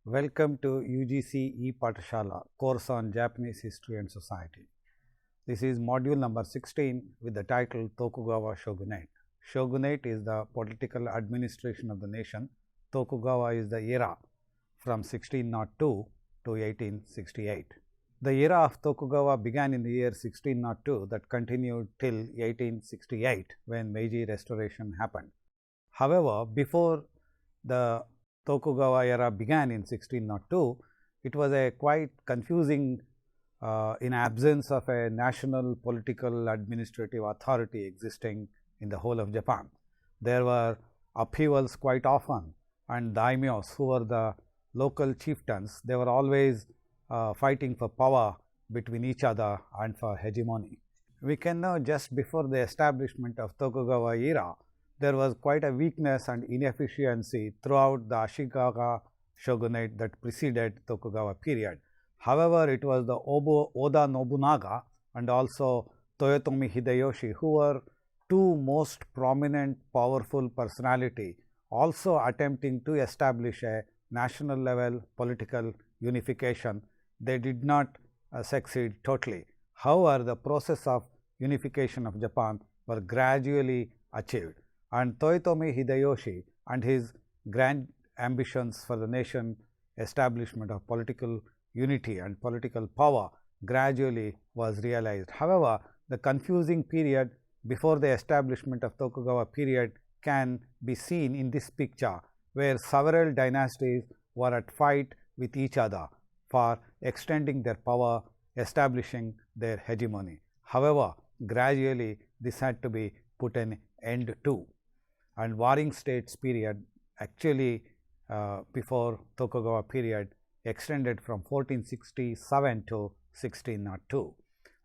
Welcome to UGC E-Pathshala course on Japanese History and Society. This is module number 16 with the title Tokugawa Shogunate. Shogunate is the political administration of the nation. Tokugawa is the era from 1602 to 1868. The era of Tokugawa began in the year 1602 that continued till 1868 when Meiji Restoration happened. However, before the Tokugawa era began in 1602, it was a quite confusing in absence of a national political administrative authority existing in the whole of Japan. There were upheavals quite often, and daimyos, who were the local chieftains, they were always fighting for power between each other and for hegemony. We can know just before the establishment of Tokugawa era, there was quite a weakness and inefficiency throughout the Ashikaga shogunate that preceded Tokugawa period. However, it was the Oda Nobunaga and also Toyotomi Hideyoshi who were two most prominent powerful personality also attempting to establish a national level political unification. They did not succeed totally. However, the process of unification of Japan were gradually achieved, and Toyotomi Hideyoshi and his grand ambitions for the nation establishment of political unity and political power gradually was realized. However, the confusing period before the establishment of Tokugawa period can be seen in this picture, where several dynasties were at fight with each other for extending their power, establishing their hegemony. However, gradually this had to be put an end to, and warring states period actually before Tokugawa period extended from 1467 to 1602,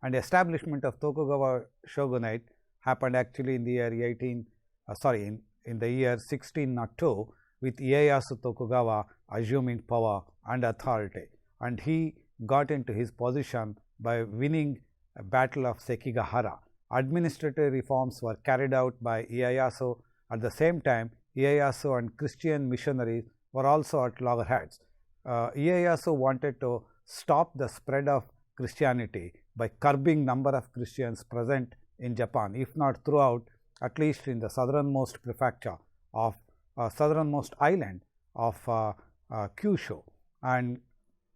and establishment of Tokugawa shogunate happened actually in the year in the year 1602 with Ieyasu Tokugawa assuming power and authority, and he got into his position by winning a battle of Sekigahara. Administrative reforms were carried out by Ieyasu. At the same time, Ieyasu and Christian missionaries were also at loggerheads. Ieyasu wanted to stop the spread of Christianity by curbing number of Christians present in Japan, if not throughout, at least in the southernmost prefecture of southernmost island of Kyushu, and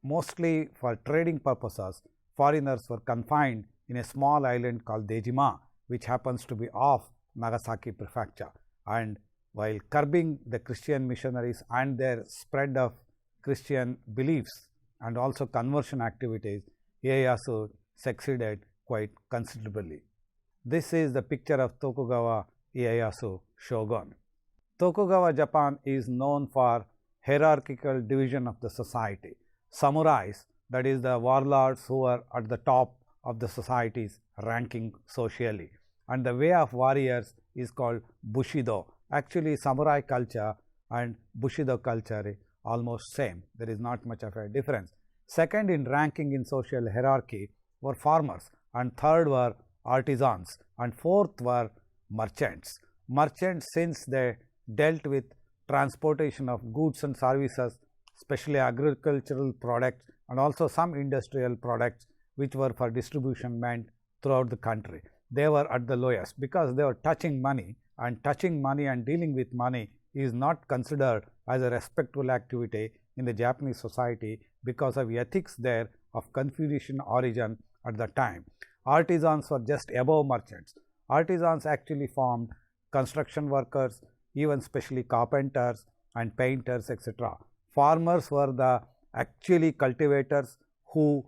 mostly for trading purposes, foreigners were confined in a small island called Dejima, which happens to be off Nagasaki prefecture. And while curbing the Christian missionaries and their spread of Christian beliefs and also conversion activities, Ieyasu succeeded quite considerably. This is the picture of Tokugawa Ieyasu shogun. Tokugawa Japan is known for hierarchical division of the society. Samurais, that is the warlords who were at the top of the society's ranking socially, and the way of warriors is called Bushido. Actually, samurai culture and Bushido culture is almost same. There is not much of a difference. Second in ranking in social hierarchy were farmers, and third were artisans, and fourth were merchants. Merchants, since they dealt with transportation of goods and services, especially agricultural products and also some industrial products which were for distribution meant throughout the country, they were at the lowest because they were touching money, and dealing with money is not considered as a respectful activity in the Japanese society because of ethics there of Confucian origin at the time. Artisans were just above merchants. Artisans actually formed construction workers, even especially carpenters and painters, etc. Farmers were the actually cultivators who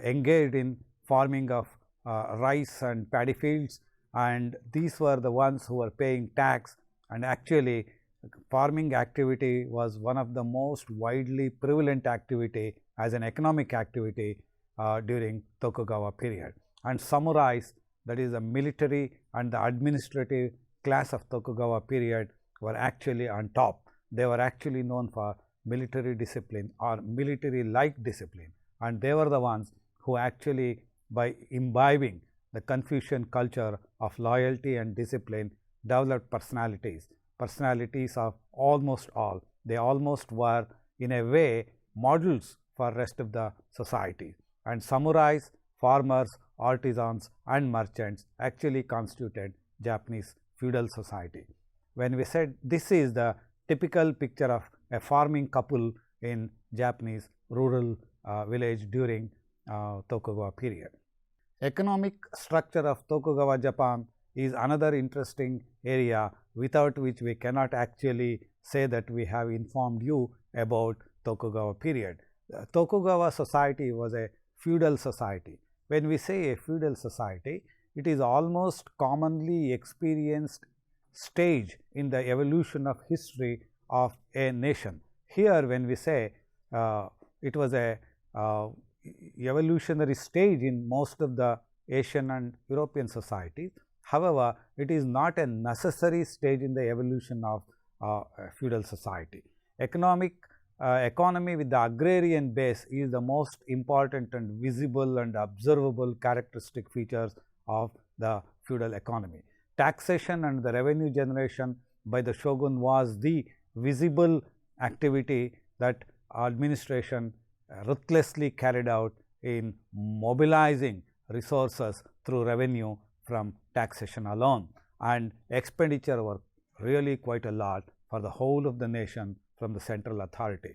engaged in farming of rice and paddy fields, and these were the ones who were paying tax, and actually farming activity was one of the most widely prevalent activity as an economic activity during Tokugawa period. And samurais, that is the military and the administrative class of Tokugawa period, were actually on top. They were actually known for military discipline or military like discipline, and they were the ones who actually, by imbibing the Confucian culture of loyalty and discipline, developed personalities of almost all. They almost were in a way models for rest of the society, and samurais, farmers, artisans and merchants actually constituted Japanese feudal society. When we said this is the typical picture of a farming couple in Japanese rural village during Tokugawa period. Economic structure of Tokugawa Japan is another interesting area without which we cannot actually say that we have informed you about Tokugawa period. Tokugawa society was a feudal society. When we say a feudal society, it is almost commonly experienced stage in the evolution of history of a nation. Here when we say it was a evolutionary stage in most of the Asian and European societies. However, it is not a necessary stage in the evolution of feudal society. Economy with the agrarian base is the most important and visible and observable characteristic features of the feudal economy. Taxation and the revenue generation by the shogun was the visible activity that administration ruthlessly carried out in mobilizing resources through revenue from taxation alone, and expenditure were really quite a lot for the whole of the nation from the central authority.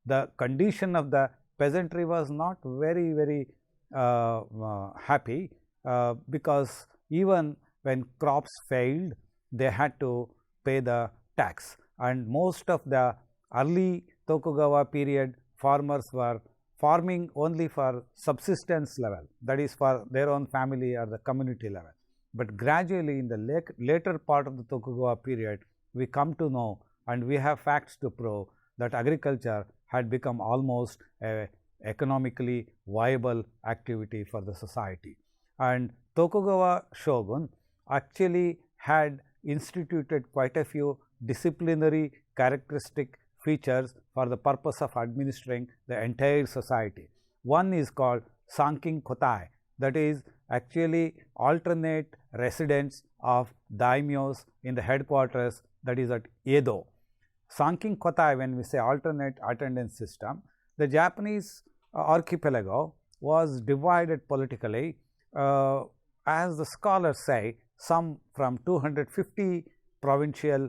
The condition of the peasantry was not very happy because even when crops failed, they had to pay the tax, and most of the early Tokugawa period farmers were farming only for subsistence level, that is for their own family or the community level. But gradually in the later part of the Tokugawa period, we come to know and we have facts to prove that agriculture had become almost a economically viable activity for the society. And Tokugawa shogun actually had instituted quite a few disciplinary characteristic features for the purpose of administering the entire society. One is called Sankin Kotai, that is actually alternate residence of daimyos in the headquarters, that is at Edo. Sankin Kotai, when we say alternate attendance system, the Japanese archipelago was divided politically as the scholars say, some from 250 provincial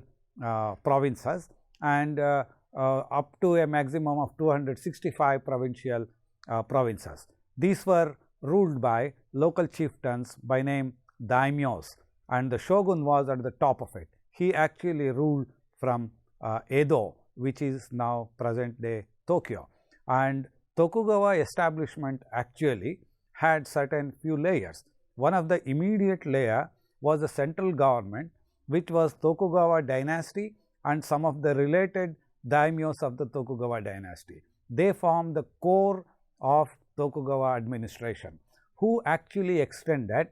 provinces and up to a maximum of 265 provincial provinces. These were ruled by local chieftains by name daimyos, and the shogun was at the top of it. He actually ruled from Edo, which is now present day Tokyo, and Tokugawa establishment actually had certain few layers. One of the immediate layer was the central government, which was Tokugawa dynasty and some of the related daimyos of the Tokugawa dynasty. They formed the core of Tokugawa administration, who actually extended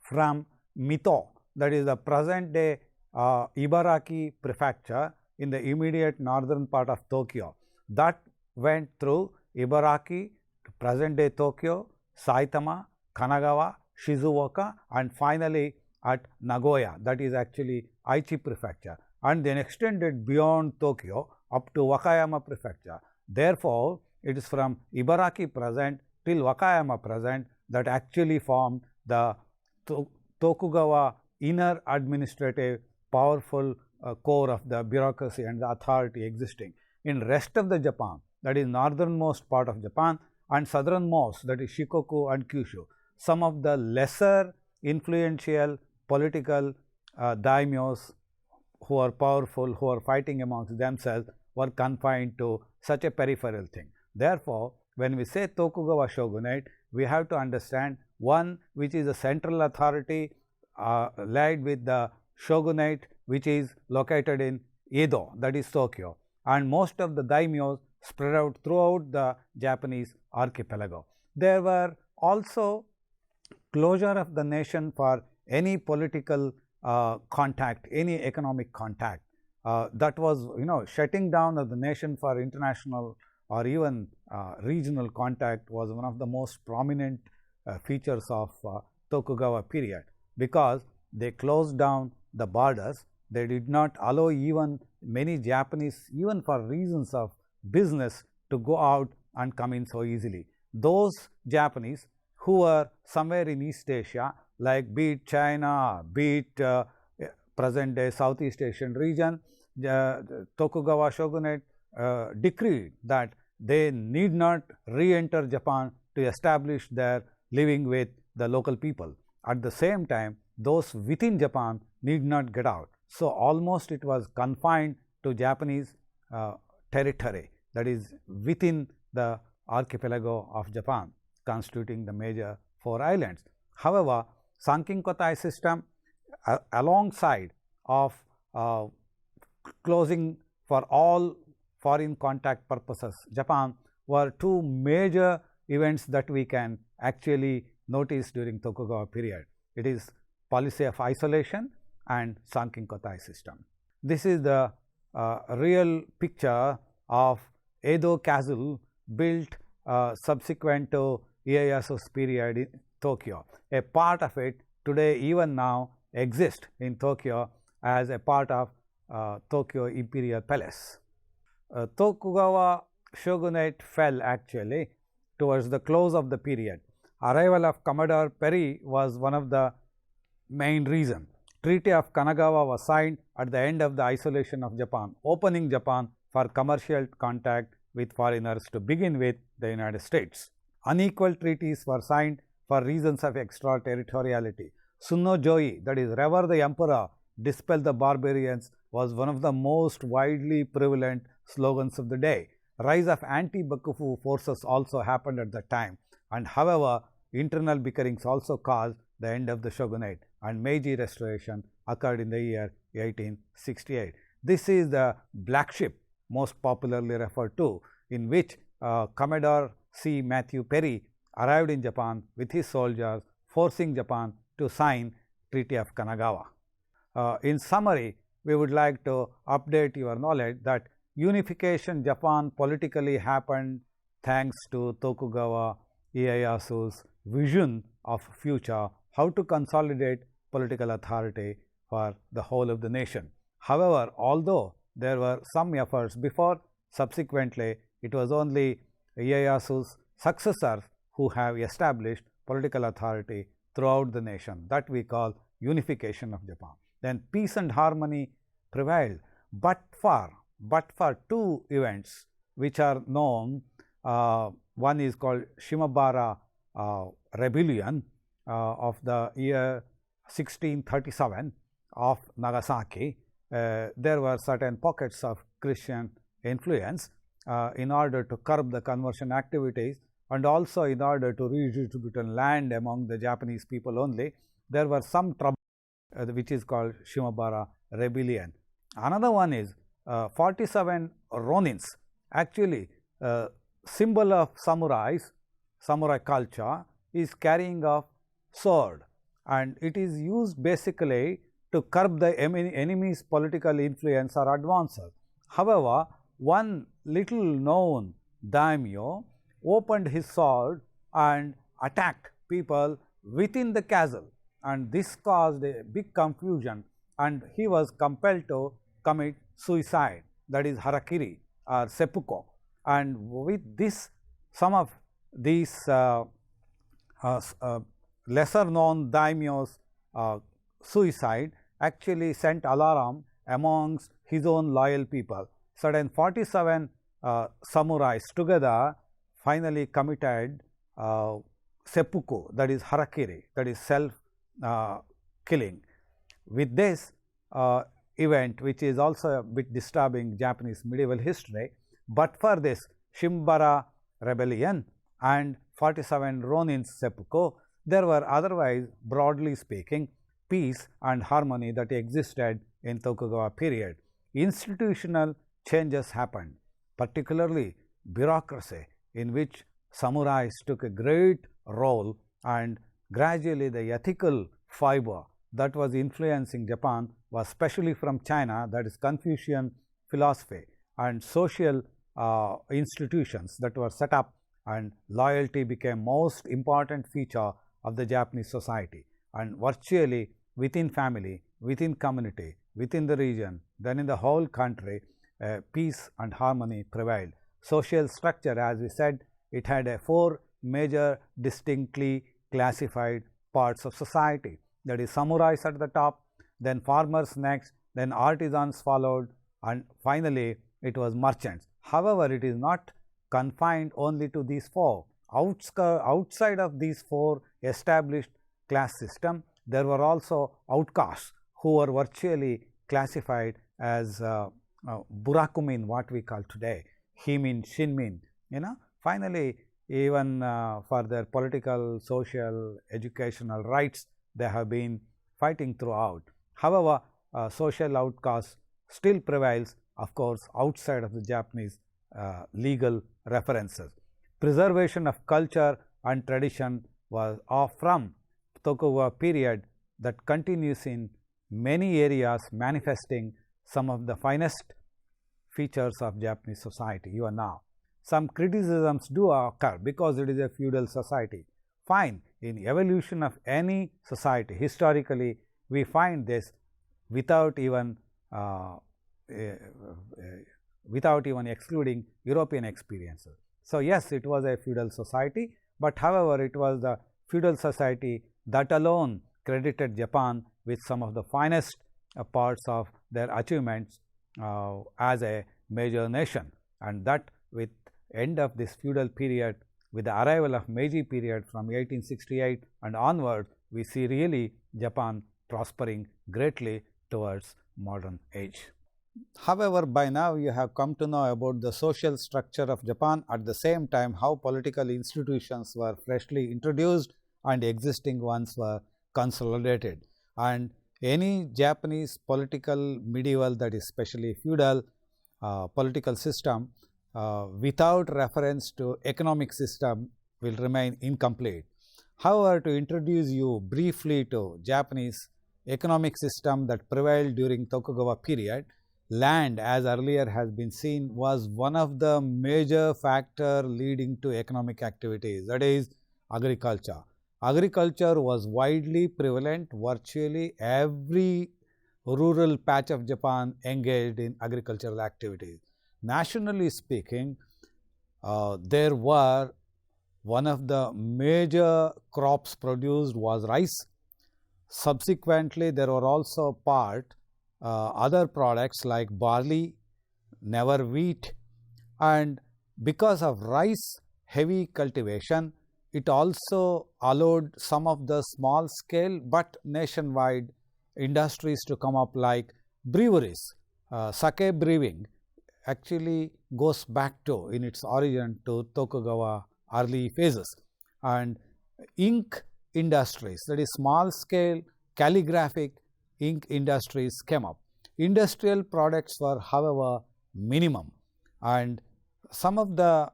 from Mito, that is the present day Ibaraki prefecture in the immediate northern part of Tokyo. That went through Ibaraki to present day Tokyo, Saitama, Kanagawa, Shizuoka, and finally at Nagoya, that is actually Aichi prefecture, and then extended beyond Tokyo up to Wakayama prefecture. Therefore, it is from Ibaraki present till Wakayama present that actually formed the Tokugawa inner administrative powerful core of the bureaucracy and the authority existing. In rest of the Japan, that is northernmost part of Japan, and southernmost, that is Shikoku and Kyushu, some of the lesser influential political daimyos who are powerful, who are fighting amongst themselves, were confined to such a peripheral thing. Therefore, when we say Tokugawa shogunate, we have to understand one which is a central authority led with the shogunate, which is located in Edo, that is Tokyo, and most of the daimyos spread out throughout the Japanese archipelago. There were also closure of the nation for any political contact, any economic contact. That was shutting down of the nation for international or even regional contact was one of the most prominent features of Tokugawa period, because they closed down the borders. They did not allow even many Japanese, even for reasons of business to go out and come in so easily. Those Japanese who were somewhere in East Asia, like be it China, be it present day Southeast Asian region, Tokugawa shogunate decreed that they need not re-enter Japan to establish their living with the local people. At the same time, those within Japan need not get out. So, almost it was confined to Japanese territory, that is within the archipelago of Japan, constituting the major 4 islands. However, Sankin-Kotai system alongside of closing for all foreign contact purposes Japan were 2 major events that we can actually notice during Tokugawa period. It is policy of isolation and Sankin-Kotai system. This is the real picture of Edo Castle built subsequent to Ieyasu's period in Tokyo. A part of it today even now exists in Tokyo as a part of Tokyo Imperial Palace. Tokugawa shogunate fell actually towards the close of the period. Arrival of Commodore Perry was one of the main reasons. Treaty of Kanagawa was signed at the end of the isolation of Japan, opening Japan for commercial contact with foreigners to begin with the United States. Unequal treaties were signed for reasons of extraterritoriality. Sunno Joi, that is, Revere the Emperor, dispel the barbarians, was one of the most widely prevalent slogans of the day. Rise of anti-Bakufu forces also happened at the time, and however, internal bickerings also caused the end of the shogunate, and Meiji restoration occurred in the year 1868. This is the Black Ship, most popularly referred to, in which Commodore C. Matthew Perry arrived in Japan with his soldiers, forcing Japan to sign Treaty of Kanagawa. In summary, we would like to update your knowledge that unification Japan politically happened thanks to Tokugawa Ieyasu's vision of future, how to consolidate political authority for the whole of the nation. However, although there were some efforts before, subsequently it was only Ieyasu's successors who have established political authority throughout the nation, that we call unification of Japan. Then peace and harmony prevailed, but for 2 events which are known. One is called Shimabara rebellion of the year 1637 of Nagasaki. There were certain pockets of Christian influence in order to curb the conversion activities, and also in order to redistribute land among the Japanese people only. There were some trouble which is called Shimabara rebellion. Another one is 47 Ronins, actually symbol of samurai culture, is carrying a sword, and it is used basically to curb the enemy's political influence or advances. However, one little known daimyo opened his sword and attacked people within the castle, and this caused a big confusion, and he was compelled to commit suicide, that is harakiri or seppuku. And with this, some of these lesser known daimyo's suicide actually sent alarm amongst his own loyal people. Certain 47 samurais together finally committed seppuku, that is harakiri, that is self killing. With this event, which is also a bit disturbing Japanese medieval history, but for this Shimabara rebellion and 47 Ronin seppuku, there were otherwise, broadly speaking, peace and harmony that existed in Tokugawa period. Institutional changes happened, particularly bureaucracy, in which samurais took a great role, and gradually the ethical fiber that was influencing Japan was specially from China, that is Confucian philosophy, and social institutions that were set up, and loyalty became most important feature of the Japanese society, and virtually within family, within community, within the region, then in the whole country, peace and harmony prevailed. social structure, as we said, it had a 4 major distinctly classified parts of society. That is samurais at the top, then farmers next, then artisans followed, and finally it was merchants. However, it is not confined only to these 4. Outside of these 4 established class system, there were also outcasts who were virtually classified as burakumin, what we call today, himin, shinmin. Finally, even for their political, social, educational rights, they have been fighting throughout. However, social outcast still prevails, of course, outside of the Japanese legal references. Preservation of culture and tradition was from Tokugawa period that continues in many areas, manifesting some of the finest features of Japanese society even now. Some criticisms do occur because it is a feudal society. Fine, in evolution of any society, historically, we find this without even excluding European experiences. So, yes, it was a feudal society, but however, it was the feudal society that alone credited Japan with some of the finest parts of their achievements as a major nation, and that with end of this feudal period, with the arrival of Meiji period from 1868 and onward, we see really Japan prospering greatly towards modern age. However, by now you have come to know about the social structure of Japan, at the same time how political institutions were freshly introduced and existing ones were consolidated. And any Japanese political medieval, that is especially feudal political system, without reference to economic system will remain incomplete. However, to introduce you briefly to Japanese economic system that prevailed during Tokugawa period, land, as earlier has been seen, was one of the major factor leading to economic activities, that is agriculture. Agriculture was widely prevalent. Virtually every rural patch of Japan engaged in agricultural activities. Nationally speaking, there were one of the major crops produced was rice. Subsequently, there were also other products like barley, never wheat, and because of rice heavy cultivation, it also allowed some of the small scale but nationwide industries to come up, like breweries. Sake brewing actually goes back to, in its origin, to Tokugawa early phases, and ink industries, that is small scale calligraphic ink industries came up. Industrial products were, however, minimum, and some of the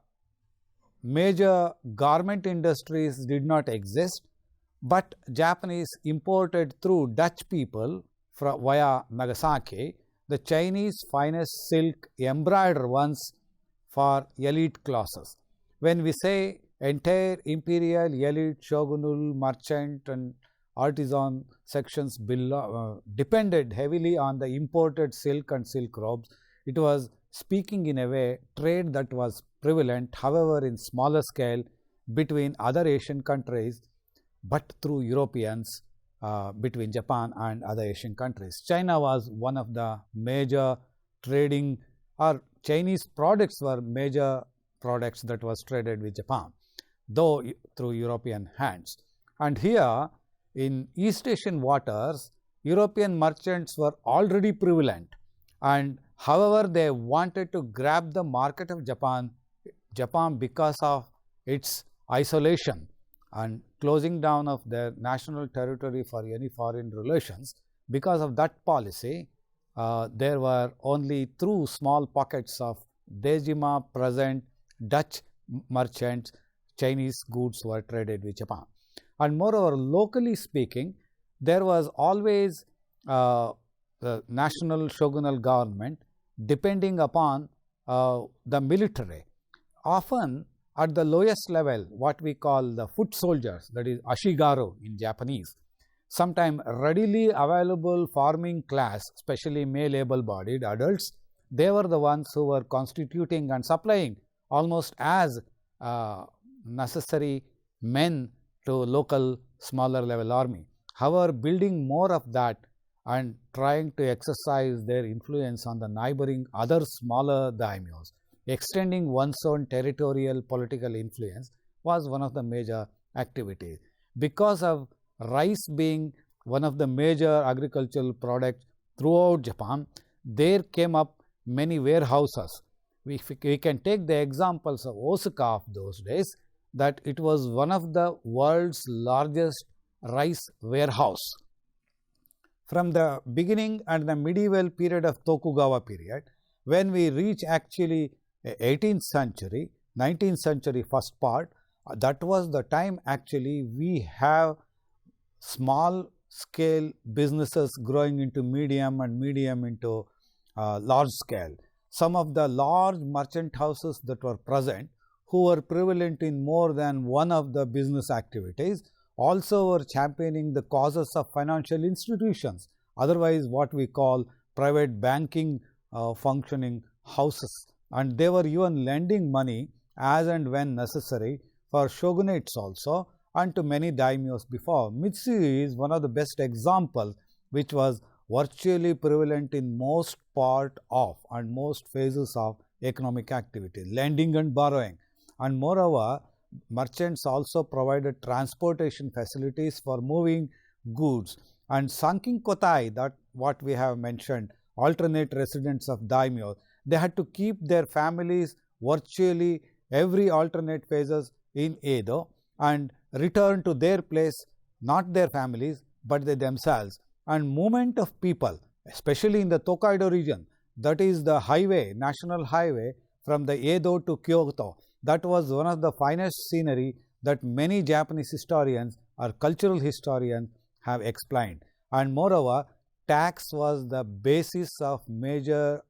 major garment industries did not exist, but Japanese imported through Dutch people via Nagasaki the Chinese finest silk embroidered ones for elite classes. When we say entire imperial, elite, shogunal, merchant and artisan sections depended heavily on the imported silk and silk robes, it was speaking in a way trade that was prevalent, however in smaller scale between other Asian countries, but through Europeans between Japan and other Asian countries. China was one of the major trading, or Chinese products were major products that was traded with Japan, though through European hands. And here in East Asian waters, European merchants were already prevalent, and however they wanted to grab the market of Japan because of its isolation and closing down of their national territory for any foreign relations. Because of that policy, there were only through small pockets of Dejima present Dutch merchants, Chinese goods were traded with Japan. And moreover, locally speaking, there was always the national shogunal government depending upon the military. Often at the lowest level, what we call the foot soldiers, that is ashigaru in Japanese, sometimes readily available farming class, especially male able-bodied adults, they were the ones who were constituting and supplying almost as necessary men to local smaller level army. However, building more of that and trying to exercise their influence on the neighboring other smaller daimyos, extending one's own territorial political influence was one of the major activities. Because of rice being one of the major agricultural products throughout Japan, there came up many warehouses. We can take the examples of Osaka of those days, that it was one of the world's largest rice warehouse. From the beginning and the medieval period of Tokugawa period, when we reach actually 18th century, 19th century first part, that was the time actually we have small scale businesses growing into medium and medium into large scale. Some of the large merchant houses that were present, who were prevalent in more than one of the business activities, also were championing the causes of financial institutions, otherwise what we call private banking functioning houses, and they were even lending money as and when necessary for shogunates also and to many daimyos before. Mitsui is one of the best examples, which was virtually prevalent in most part of and most phases of economic activity, lending and borrowing. And moreover, merchants also provided transportation facilities for moving goods. And Sankin Kotai, that what we have mentioned, alternate residents of daimyo, they had to keep their families virtually every alternate phases in Edo and return to their place, not their families, but they themselves. And movement of people, especially in the Tokaido region, that is the highway, national highway from the Edo to Kyoto, that was one of the finest scenery that many Japanese historians or cultural historians have explained. And moreover, tax was the basis of major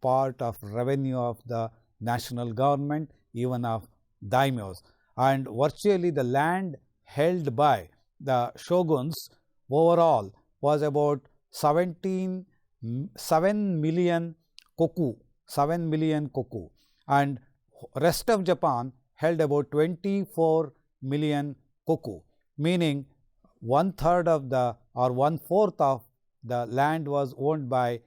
part of revenue of the national government, even of daimyos. And virtually the land held by the shoguns overall was about 7 million koku, 7 million koku, and rest of Japan held about 24 million koku, meaning 1/3 of the or 1/4 of the land was owned by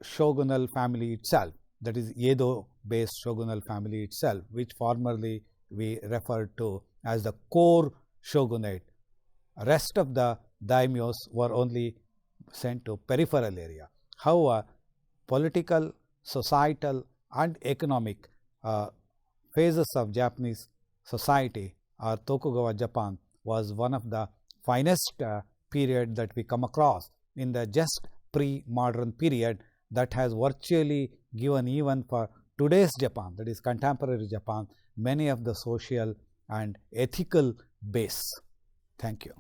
shogunal family itself, that is Edo based shogunal family itself, which formerly we referred to as the core shogunate. Rest of the daimyos were only sent to peripheral area. However, political, societal and economic phases of Japanese society or Tokugawa Japan was one of the finest period that we come across in the just pre-modern period, that has virtually given even for today's Japan, that is contemporary Japan, many of the social and ethical base. Thank you.